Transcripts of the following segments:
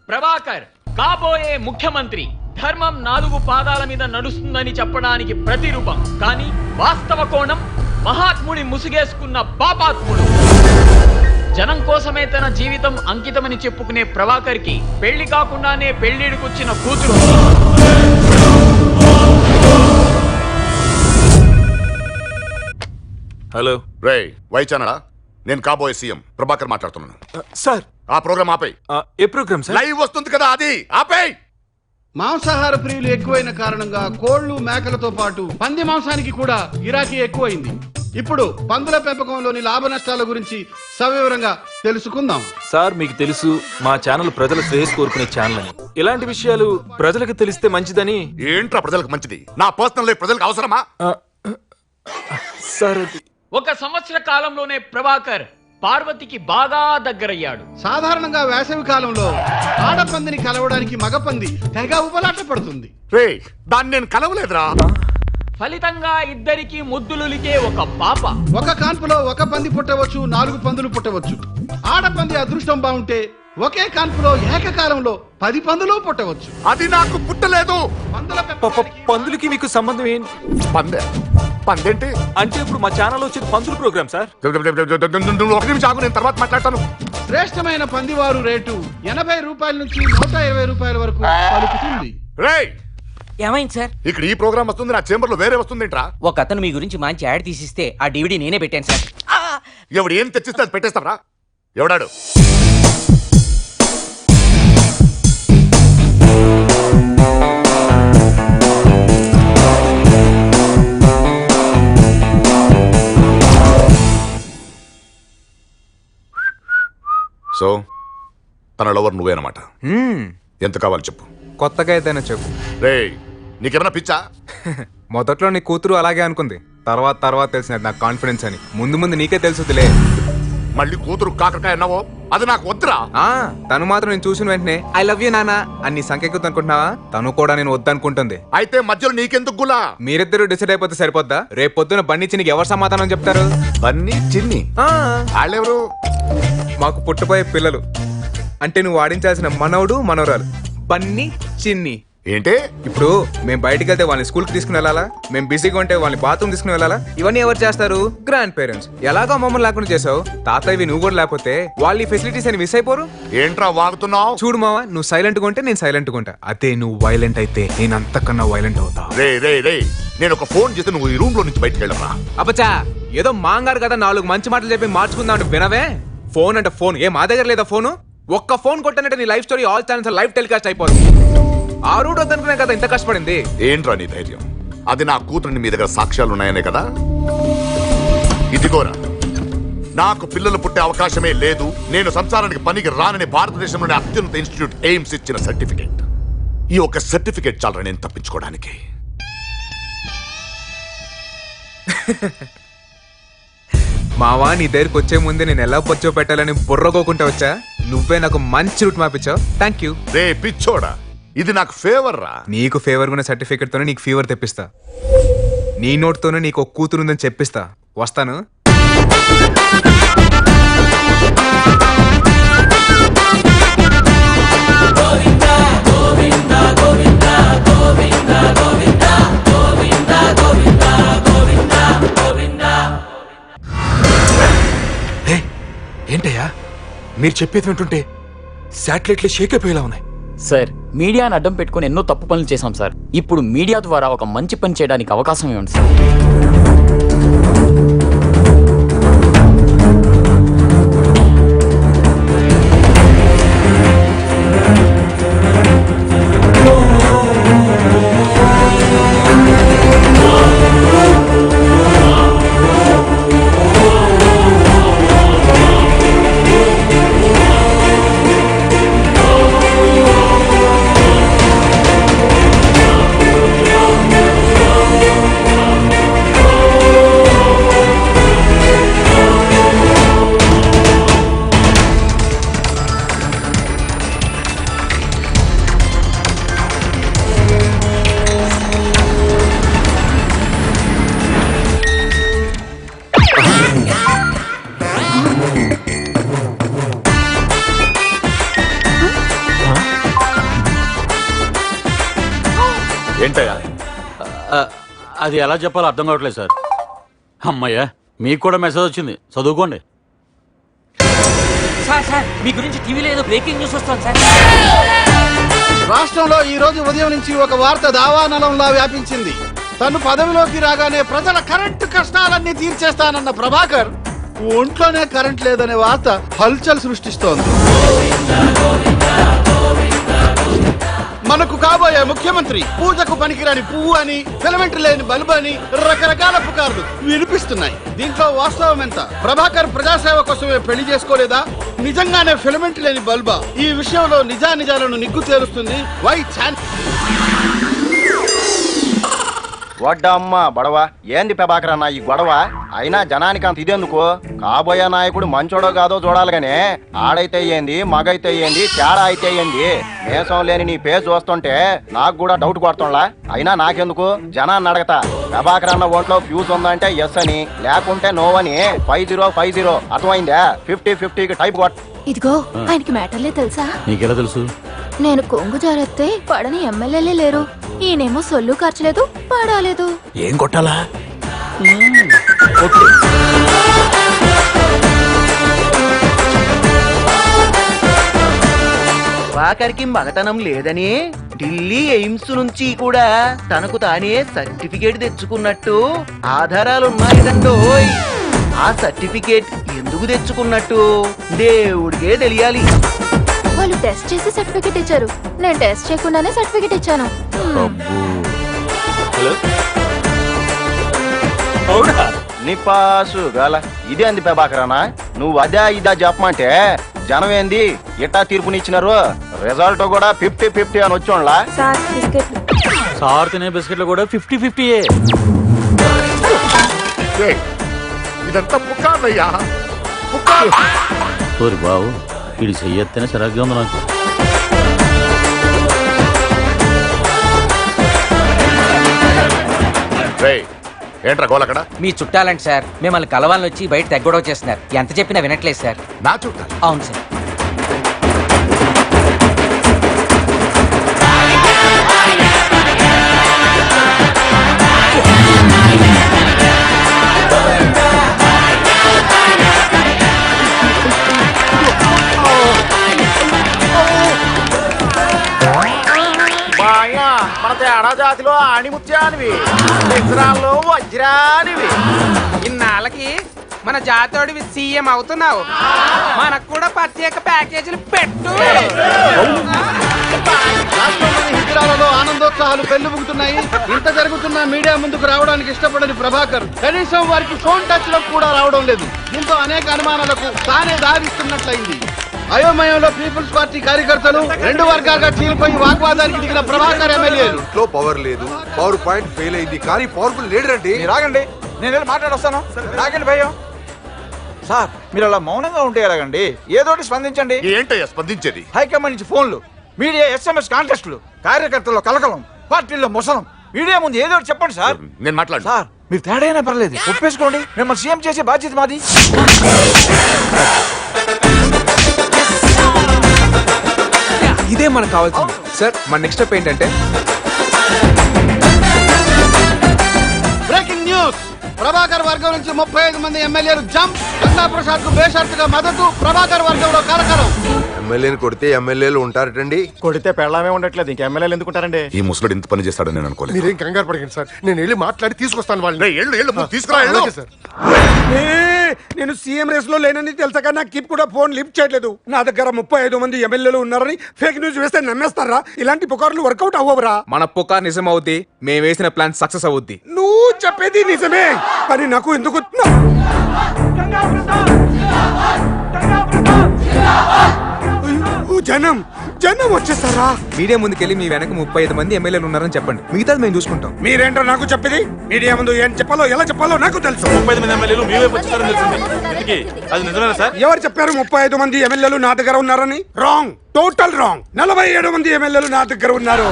ప్రభాకర్ కాబోయే ముఖ్యమంత్రి ధర్మం 4 పాదాల మీద నడుస్తుందని చెప్పడానికి ప్రతిరూపం. కానీ వాస్తవ కోణం మహాత్ముడి ముసుగేసుకున్న పాపాత్ముడు. జనం కోసమే తన జీవితం అంకితమని చెప్పుకునే ప్రభాకర్ కి పెళ్లి కాకుండానే పెళ్లిడికొచ్చిన కూతురు. హలో రే వైచానడా, నేను కాబోయే సీఎం ప్రభాకర్ మాట్లాడుతున్నాను. సార్ ఆ ప్రోగ్రామ్ ఆపేయ్. ఏ ప్రోగ్రామ్ సార్? లైవ్ వస్తుంది కదా, అది ఆపేయ్. మాంసాహార ప్రియులు ఎక్కువైన కారణంగా కోళ్లు మేకలతో పాటు పంది మాంసానికి కూడా గిరాకీ ఎక్కువైంది. ఇప్పుడు పందుల పెంపకంలోని లాభ నష్టాల గురించి సవివరంగా తెలుసుకుందాం. సార్ మీకు తెలుసు మా ఛానల్ ప్రజల శ్రేయస్ కోరుకునే ఛానల్ అని. ఇలాంటి విషయాలు ప్రజలకు తెలిస్తే మంచిదని. ఏంట్రా ప్రజలకు మంచిది? నా పర్సనల్ లైఫ్ ప్రజలకు అవసరమా? సార్ అది 1 సంవత్సర కాలంలోనే ప్రభాకర్ పార్వతికి బాగా దగ్గరయ్యాడు. సాధారణంగా వేసవి కాలంలో ఆడపందిని కలవడానికి మగపంది తెగ ఉపలాట పడుతుంది. రే దాన్ని నేను కలవలేదురా. ఫలితంగా ఇద్దరికి ముద్దులులికే ఒక పాప. ఒక కాన్పులో ఒక పంది పుట్టవచ్చు, 4 పందులు పుట్టవచ్చు. ఆడపంది అదృష్టం బాగుంటే ఒకే కాన్పులో ఏకకాలంలో 10 పందులు పుట్టవచ్చు. అది నాకు పుట్టలేదు. పందుల పెంపకానికి పందులకి మీకు సంబంధం ఏంటి? పందేంటి అంటే ఇప్పుడు మా ఛానల్ వచ్చేది పందుల ప్రోగ్రామ్ సార్. నువ్వు 1 నిమిషం ఆగు, నేను తర్వాత మాట్లాడతాను. శ్రేష్టమైన పందివారు రేటు 80 రూపాయల నుంచి 120 రూపాయల వరకు పలుకుతుంది. రేయ్ ఏమైంది సార్? ఇక్కడ ఈ ప్రోగ్రామ్ వస్తుంది, నా చేంబర్ లో వేరే వస్తుంది ఏంట్రా? ఒక అతను మీ గురించి మంచి యాడ్ తీసిస్తే ఆ డివిడి నేనే పెట్టాను సార్. ఎవడు ఏం తెచ్చిస్తే అది పెట్టేస్తావరా? ఎవడాడు? సో తన లవర్ నువ్వేనమాట. ఎంత కావాలి చెప్పు. కొత్తగా ఏదైనా చెప్పు. రే నీకేమైనా పిచ్చా? మొదట్లో నీ కూతురు అలాగే అనుకుంది, తర్వాత తెలిసినది నాకు కాన్ఫిడెన్స్ అని. ముందు నీకే తెలుసుదిలే. మళ్ళీ కూతురు కాకరకాయ అన్నావో, అది నాకు వద్దురా. తను మాత్రం నేను చూసిన వెంటనే ఐ లవ్ యూ నానా అని సంకెక్కుద్ది అనుకుంటున్నావా? తను కూడా నేను వద్దనుకుంటుంది. అయితే మధ్యలో నీకెందుకు గులా? మీరిద్దరు డిసైడ్ అయిపోతే సరిపోద్దా? రేపు పొద్దున బండి చినికి ఎవరు సమాధానం చెప్తారు? బన్నీ చిన్ని వాళ్ళెవరు? మాకు పుట్టపోయే పిల్లలు. అంటే నువ్వు ఆడించాల్సిన మనవడు మనవరాలు బన్నీ చిన్ని. ఏంటి ఇప్పుడు మేము బయటికి వెళ్తే వాళ్ళని స్కూల్కి తీసుకుని వెళ్ళాలా? మేము బిజీగా ఉంటే వాళ్ళని బాత్రూమ్ తీసుకుని వెళ్ళాలా? ఇవన్నీ ఎవరు చేస్తారు? Grand parents. ఎలాగో మమ్మల్ని లేకుండా చేసావు, తాతయ్యవి నువ్వు కూడా లేకపోతే వాళ్ళు ఈ ఫెసిలిటీస్ అని మిస్ అయిపోరు. ఏంట్రా వాగుతున్నావు? చూడు మావా, నువ్వు సైలెంట్ గా ఉంటే నేను సైలెంట్ గా ఉంటా. అదే నువ్వు వైలెంట్ అయితే నేను అంతకన్నా వైలెంట్ అవుతా. రే రే రే నేను ఒక ఫోన్ చేస్తే నువ్వు ఈ రూమ్ లో నుంచి బయటకు వెళ్ళరా? అబ్బచ్చా, ఏదో మాంగారు కదా 4 మంచి మాటలు చెప్పి మార్చుకుందాం అంటే వినవే. ఫోన్ అంటే ఫోన్ ఏ మా దగ్గర లేదా? ఫోను ఒక్క ఫోన్ కొట్టానంటే నీ life story all channels live telecast అయిపోతుంది. ఆ రూట్ వద్దనుకునే కదా ఇంత కష్టపడింది. ఏంట్రా నీ ధైర్యం? అది నా కూతురిని మీ దగ్గర సాక్ష్యాలు ఉన్నాయనే కదా. ఇదిగోరా, నాకు పిల్లలు పుట్టే అవకాశమే లేదు, నేను సంసారానికి పనికి రానని భారతదేశంలోని అత్యున్నత ఇన్స్టిట్యూట్ ఎయిమ్స్ ఇచ్చిన సర్టిఫికేట్. ఈ ఒక సర్టిఫికేట్ చాలరా నేను తప్పించుకోవడానికి. మావా, నీ దగ్గరికి వచ్చే ముందే నేను ఎలా బొచ్చో పెట్టాలని బుర్రకోకుంటా వచ్చా. నువ్వే నాకు మంచి రూట్ మాపించావు. Thank you. రే పిచ్చోడా, ఇది నాకు ఫేవర్ రా. నీకు ఫేవర్ ఉన్న సర్టిఫికేట్ తోనే నీకు ఫీవర్ తెప్పిస్తా. నీ నోట్తోనే నీకు ఒక కూతురు ఉందని చెప్పిస్తా. వస్తాను. ఏంటయ్యా మీరు చెప్పేది వింటుంటే శాటిలైట్లు షేక్ అయిపోయేలా ఉన్నాయి. సార్, మీడియాని అడ్డం పెట్టుకుని ఎన్నో తప్పు పనులు చేశాం సార్. ఇప్పుడు మీడియా ద్వారా ఒక మంచి పని చేయడానికి అవకాశం ఇవ్వండి సార్. ఏంటయ్యా? అది ఎలా చెప్పాలో అర్థం కావట్లేదు సార్. అమ్మయ్యా, మీకు కూడా మెసేజ్ వచ్చింది, చదువుకోండి. సార్ సార్ మీ గురించి టీవీలో ఏదో బ్రేకింగ్ న్యూస్ వస్తుంది సార్. రాష్ట్రంలో ఈ రోజు ఉదయం నుంచి ఒక వార్త దావానలంలా వ్యాపించింది. తను పదవిలోకి రాగానే ప్రజల కరెంటు కష్టాలన్నీ తీర్చేస్తానన్న ప్రభాకర్ ఒంట్లోనే కరెంట్ లేదనే వార్త హల్చల్ సృష్టిస్తోంది. మనకు కాబోయే ముఖ్యమంత్రి పూజకు పనికిరాని పువ్వు అని, ఫిలమెంట్ లేని బల్బు అని రకరకాల పుకార్లు వినిపిస్తున్నాయి. దీంట్లో వాస్తవం ఎంత? ప్రభాకర్ ప్రజాసేవ కోసమే పెళ్లి చేసుకోలేదా? నిజంగానే ఫిలమెంట్ లేని బల్బా? ఈ విషయంలో నిజానిజాలను నిగ్గు తేలుస్తుంది వై ఛాన్స్. వడ్డమ్మ బడవ ఏంది ప్రభాకర్ అన్న ఈ గొడవ? అయినా జనానికి అంత ఇదేందుకు? కాబోయే నాయకుడు మంచోడో కాదో చూడాలి గానీ ఆడైతే ఏంది, మగైతే ఏంది, తేడా అయితే ఏంది? మేసం లేని నీ పేరు చూస్తుంటే నాకు కూడా డౌట్ కొడుతుండ్లా. అయినా నాకెందుకు, జనాన్ని అడగతా. ప్రభాకర్ అన్న ఒంట్లో ఫ్యూజ్ ఉందంటే ఎస్ అని, లేకుంటే నో అని. 5050 అర్థమైందా? 50-50కి టైప్ కొట్ట. ఇదిగో ఆయనకి మ్యాటర్లే తెలుసా? నీకెలా తెలుసు? నేను కొంగు జారెత్తే పడని ఎమ్మెల్యేలే లేరు. ఈయనేమో సొల్లు ఖర్చలేదు, పడాలేదు. ఏం కొట్టాలా? వాకరికి మగతనం లేదని ఢిల్లీ ఎయిమ్స్ నుంచి కూడా తనకు తానే సర్టిఫికేట్ తెచ్చుకున్నట్టు ఆధారాలున్నాయిదండోయ్. ఆ సర్టిఫికేట్ ఎందుకు తెచ్చుకున్నట్టు దేవుడికే తెలియాలి. వాళ్ళు టెస్ట్ చేసి సర్టిఫికెట్ ఇచ్చారు. నేను టెస్ట్ చేయకుండానే సర్టిఫికెట్ ఇచ్చాను. నిపాసు గల ఇదే అంది ప్రభాకరనా? నువ్వు అదే ఇదా చెప్పమంటే జనం ఏంది ఇట్టా తీర్పునిచ్చినారు? రిజల్ట్ కూడా 50-50 అని వచ్చోండ్లా. సార్ తినే బిస్కెట్లు కూడా 50-50. ఇదంతా పుకార్లయ్యా, పుకార్. ఓరి బావు, ఇది చెయ్యొత్తేనే సరిగ్గా ఉంది నాకు. ఏంట్రా గోల్ అక్కడ? మీ చుట్టాలండి సార్, మిమ్మల్ని కలవాలని వచ్చి బయట తెగ్గొడవ చేస్తున్నారు. ఎంత చెప్పినా వినట్లేదు సార్. నా చుట్టా? అవును సార్. మన తేడా జాతిలో ఆణిముత్యానివి, వజ్రాల్లో వజ్రానివి. ఇన్నాళ్ళకి మన జాతోడివి సీఎం అవుతున్నావు, మనకు కూడా ప్రత్యేక ప్యాకేజీలు పెట్టు. రాష్ట్రంలోని హిజ్రాలలో ఆనందోత్సాహాలు పెళ్లిబుకుతున్నాయి. ఇంత జరుగుతున్న మీడియా ముందుకు రావడానికి ఇష్టపడని ప్రభాకర్ కనీసం వారికి ఫోన్ టచ్ లో కూడా రావడం లేదు. దీంతో అనేక అనుమానాలకు తానే దారిస్తున్నట్లయింది. అయోమయంలో పీపుల్స్ పార్టీ కార్యకర్తలు రెండు వర్గాలుగా చీలిపోయి వాగ్వాదానికి దిగిన ప్రభాకర్ ఎమ్మెల్యేలు. ఇంట్లో పవర్ లేదు, పవర్ పాయింట్ ఫెయిల్ అయింది, కానీ పవర్ఫుల్ లీడర్ అండి. రాగండి, నేను వెళ్ళి మాట్లాడొస్తాను. రాగండి భయ్యం. సార్ మీరు అలా మౌనంగా ఉంటే ఎలాగండి? ఏదోటి స్పందించండి. ఏంటయ్యా స్పందించేది? హైకమాండ్ నుంచి ఫోన్లు, మీడియా SMS కాంటెస్టులు, కార్యకర్తల్లో కలకలం, పార్టీల్లో ముసలం. మీడియా ముందు ఏదో ఒకటి చెప్పండి సార్. నేను మాట్లాడు. సార్ మీరు తేడా అయినా పర్లేదు, ఒప్పేసుకోండి. మిమ్మల్ని సీఎం చేసే బాధ్యత మాది. ఇదే మనకు కావాల్సింది సార్. మన నెక్స్ట్ స్టెప్ ఏంటంటే బ్రేకింగ్ న్యూస్. ప్రభాకర్ వర్గం నుంచి 35 మంది ఎమ్మెల్యేలు జంప్. గంగా ప్రసాద్ కు బేషరతుగా మద్దతు. ప్రభాకర్ వర్గంలో కలకలం. ఎమ్మెల్యేని కొడితే ఎమ్మెల్యేలు ఉంటారటండి. కొడితే పెళ్ళామే ఉండట్లేదు, ఇంక ఎమ్మెల్యేలు ఎందుకుంటారండి? ఈ ముసలుడు ఇంత పని చేస్తాడని నేను అనుకోలేదు. మీరేం కంగారు పడకండి సార్, నేను వెళ్ళి మాట్లాడి తీసుకొస్తాను వాళ్ళని. తీసుకురా. సార్ నేను సీఎం రేస్ లో లేనని తెలుసా, నాకు కిప్ కూడా ఫోన్ లిఫ్ట్ చేయట్లేదు. నా దగ్గర 35 మంది ఎమ్మెల్యేలు ఉన్నారని ఫేక్ న్యూస్ వేస్తే నమ్మేస్తారా? ఇలాంటి పుకార్లు వర్కౌట్ అవ్వవురా? మన పుకార్ నిజం అవుద్ది, మేము వేసిన ప్లాన్ సక్సెస్ అవుద్ది. నువ్వు చెప్పేది నిజమే, కానీ నాకు ఎందుకు జనం జనం వచ్చేస్తారా? మీడియా ముందుకెళ్ళి మీ వెనక 35 మంది ఎమ్మెల్యేలు ఉన్నారని చెప్పండి, మిగతాది మేము చూసుకుంటాం. మీరేంటో నాకు చెప్పేది? మీడియా ముందు ఏం చెప్పాలో ఎలా చెప్పాలో నాకు తెలుసు. 35 మంది ఎమ్మెల్యేలు మీ వైపు వచ్చారని తెలిసింది. అది నిజమేనా సార్? ఎవరు చెప్పారు 35 మంది ఎమ్మెల్యేలు నా దగ్గర ఉన్నారని? Wrong, total wrong. 47 మంది ఎమ్మెల్యేలు నా దగ్గర ఉన్నారు.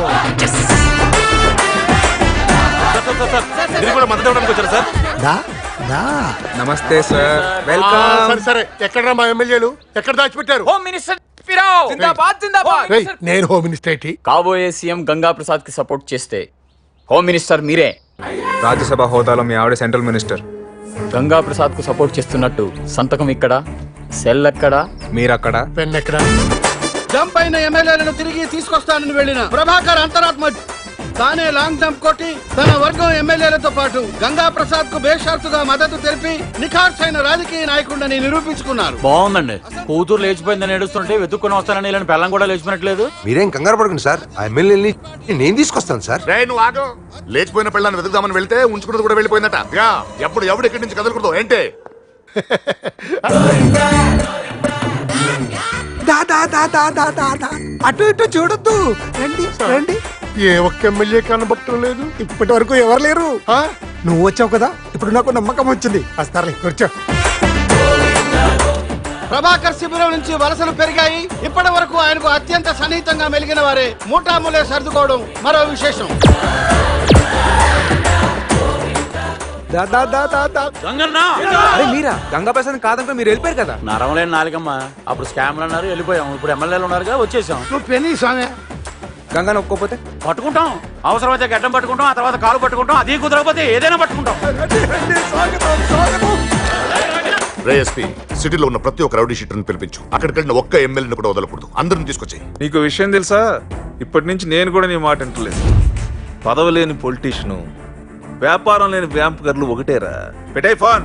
మీరు కూడా మద్దతు ఇవ్వడానికి వచ్చారు సార్? నమస్తే సార్, వెల్కమ్. సరే ఎక్కడ మా ఎమ్మెల్యేలు ఎక్కడ దాచిపెట్టారు? Home minister ఫిరావ్. జిందాబాద్ జిందాబాద్. నేను హోమ్ మినిస్టర్ ఏంటి? కాబోయే సీఎం గంగా ప్రసాద్ కి సపోర్ట్ చేస్తే హోమ్ మినిస్టర్ మీరే. రాజ్యసభ హోదాలో మీ ఆవిడ సెంట్రల్ మినిస్టర్. గంగా ప్రసాద్ కు సపోర్ట్ చేస్తున్నట్టు సంతకం ఇక్కడ, సెల్ ఎక్కడ, మీరక్కడ, పెన్ ఎక్కడ? జంప్ అయిన ఎమ్మెల్యేలను తిరిగి తీసుకొస్తానని వెళ్ళిన ప్రభాకర్ అంతరాత్మ తానే లాంగ్ జంప్ కొట్టి తన వర్గం ఎమ్మెల్యేలతో పాటు గంగా ప్రసాద్ కు బేషరతుగా మద్దతు తెలిపి నిఖార్సైన రాజకీయ నాయకుడిని నిరూపించుకున్నారు. బాగుందండి. కూతురు లేచిపోయిందని ఏడుస్తుంటే వెతుక్కుని వస్తానని ఇలాంటి పెళ్ళం కూడా లేచిపోయినట్లేదు. మీరేం కంగారు పడకండి సార్, ఆ ఎమ్మెల్యేని నేను తీసుకొస్తాను సార్. నువ్వు ఆగు. లేచిపోయిన పిల్లల్ని వెతుకుదామని వెళ్తే ఉంచుకున్నది కూడా వెళ్ళిపోయిందట. ఎప్పుడు ఎవడు ఇక్కడి నుంచి కదలకూడదు ఏంటి? అటు ఇటు చూడొద్దు, రండి రండి. ఏ ఒక్క ఎమ్మెల్యే కనబట్టం లేదు, ఇప్పటి వరకు ఎవరు లేరు. నువ్వు వచ్చావు కదా, ఇప్పుడు నాకు నమ్మకం వచ్చింది. వస్తారులే, కూర్చో. ప్రభాకర్ శిబిరం నుంచి వలసలు పెరిగాయి. ఇప్పటి వరకు ఆయనకు అత్యంత సన్నిహితంగా మెలిగిన వారే మూటాములే సర్దుకోవడం మరో విశేషం. అరే మీరా? గంగా ప్రసాద్ కాదంటే మీరు వెళ్ళిపోయారు కదా. నరవలేని నాలుగమ్మా. అప్పుడు స్కామ్లు అన్నారు, వెళ్ళిపోయాం. ఇప్పుడు ఎమ్మెల్యేలు ఉన్నారుగా, వచ్చేసాం. నువ్వు పెని స్వామి గంగా నొక్కపోతే పట్టుకుంటాం. అవసరమైతే గడ్డం పట్టుకుంటాం, ఆ తర్వాత కాలు పట్టుకుంటాం. అది కుదరకపోతే ఏదైనా పట్టుకుంటాం. ఎస్పీ, సిటీలో ఉన్న ప్రతి ఒక్క రౌడీ షీటర్ని పిలిపించు. అక్కడికి వెళ్ళిన ఒక్క ఎమ్మెల్యేని కూడా వదలకూడదు. అందరిని తీసుకొచ్చాయి. నీకు విషయం తెలుసా? ఇప్పటి నుంచి నేను కూడా నీ మాట వింటలేదు. పదవి లేని పొలిటీషియను, వ్యాపారం లేని వ్యాంపర్లు ఒకటేరా. పెట్టే ఫోన్.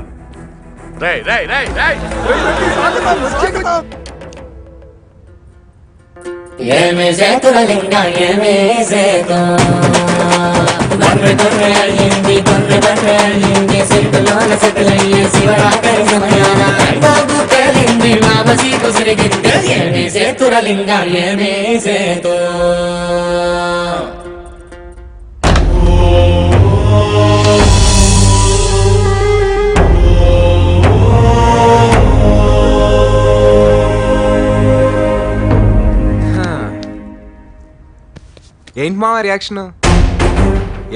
ఏంటి మావా రియాక్షన్?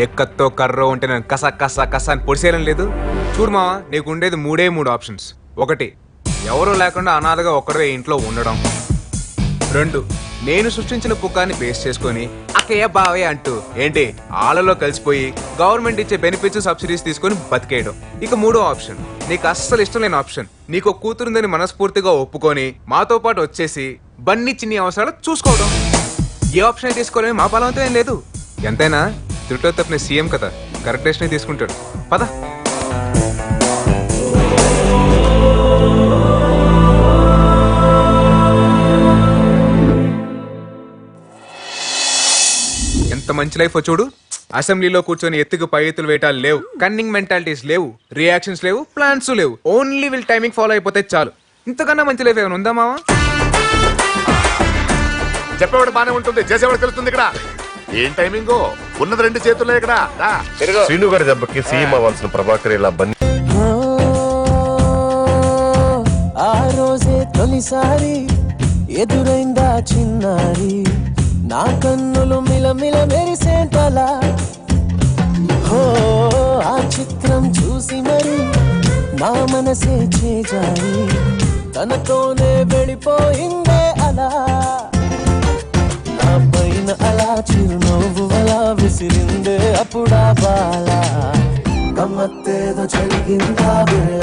ఎక్కత్తో కర్రో ఉంటే నేను కస కస కస అని పొడిసేయడం లేదు. చూడు మావా, నీకు ఉండేది మూడే 3 ఆప్షన్స్. 1, ఎవరూ లేకుండా అనాథగా ఒక్కడే ఇంట్లో ఉండడం. 2, నేను సృష్టించిన పుకాన్ని బేస్ చేసుకొని అక్కయ్య బావే అంటూ ఏంటి ఆళ్ళలో కలిసిపోయి గవర్నమెంట్ ఇచ్చే బెనిఫిట్స్ సబ్సిడీస్ తీసుకొని బతికేయడం. ఇక 3వ ఆప్షన్, నీకు అస్సలు ఇష్టం లేని ఆప్షన్. నీకు కూతురుందని మనస్ఫూర్తిగా ఒప్పుకొని మాతో పాటు వచ్చేసి బన్నీ చిన్ని అవసరాలు చూసుకోవడం. ఏ ఆప్షన్ తీసుకోవాలని మా బలవంతం ఏం లేదు. ఎంతైనా త్రుటో తప్పిన సీఎం కదా, కరెక్ట్ డెసిషన్ తీసుకుంటాడు. పద. ఎంత మంచి లైఫ్ చూడు. అసెంబ్లీలో కూర్చొని ఎత్తుకు పై ఎత్తులు వేయటాలు లేవు, కన్నింగ్ మెంటాలిటీస్ లేవు, రియాక్షన్స్ లేవు, ప్లాన్స్ లేవు. ఓన్లీ విల్ టైమింగ్ ఫాలో అయిపోతే చాలు. ఇంతకన్నా మంచి లైఫ్ ఏమైనా ఉందా మావా? చెప్పేవాడు బానే ఉంటుంది, చేసేవాడు తెలుస్తుంది. ఇక్కడ ఏం టైమింగ్ ఉన్నది 2 చేతుల్లో. ఇక్కడ శ్రీను గారి దెబ్బకి సీఎం అవ్వాల్సిన ప్రభాకర్ ఇలా బన్నీ. ఆ రోజే తొలిసారి ఎదురైందా చిన్నారి, నా కన్నులు మిలమిల మెరిసేంతలా. ఆ చిత్రం చూసి మరి నా మనసే చేజారి, తనతోనే వెళ్ళిపోయిందే అలా. పైన అలా చిరునవ్వు అలా విసిరిందే అప్పుడా బాలా, గమ్మత్తేదో జరిగిందా వేళ.